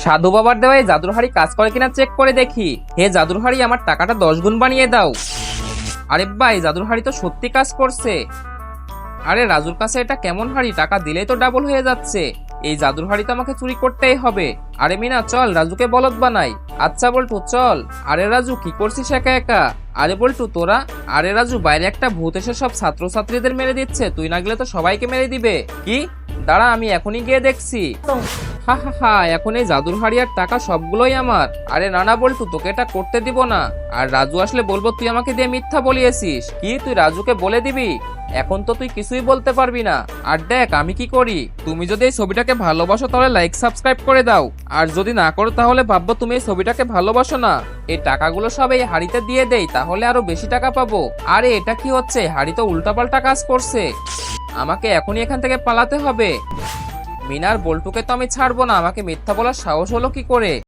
সাধু বাবার দেওয়া এই জাদুর হাড়ি কাজ করে কিনা চেক করে দেখি। হে জাদুর হাড়ি, আমার টাকাটা 10 গুণ বানিয়ে দাও। আরে ভাই, জাদুর হাড়ি তো সত্যি কাজ করছে। আরে রাজুর কাছে এটা কেমন হাড়ি, টাকা দিলেই তো ডাবল হয়ে যাচ্ছে। এই জাদুর হাড়ি তো আমাকে চুরি করতেই হবে। আরে মিনা, চল রাজুকে বলদ বানাই। আচ্ছা বল্টু চল। আরে রাজু, কি করছিস একা একা? আরে বল্টু তোরা? আরে রাজু, বাইরে একটা ভূত এসে সব ছাত্রছাত্রীদের মেরে দিচ্ছে, তুই না গেলে তো সবাইকে মেরে দিবে। কি? দাঁড়া, আমি এখনই গিয়ে দেখছি। হা হা হা, এখন এই জাদুর হাড়ি আর টাকা সবগুলোই আমার। আরে না না বল্টু, তোকে এটা করতে দিব না। আর রাজু আসলে বলবো তুই আমাকে দিয়ে মিথ্যা বলিয়েছিস। কি, তুই রাজুকে বলে দিবি? এখন তো তুই কিছুই বলতে পারবি না। আর দেখ আমি কি করি। তুমি যদি এই ছবিটাকে ভালোবাসো তাহলে লাইক সাবস্ক্রাইব করে দাও, আর যদি না করো তাহলে ভাববো তুমি এই ছবিটাকে ভালোবাসো না। এই টাকাগুলো সব এই হাড়িতে দিয়ে দেই, তাহলে আরো বেশি টাকা পাবো। আরে এটা কি হচ্ছে, হাড়ি তো উল্টাপাল্টা কাজ করছে। আমাকে এখনই এখান থেকে পালাতে হবে। মিনার বল্টুকে তো আমি ছাড়বো না, আমাকে মিথ্যা বলার সাহস হলো কি করে?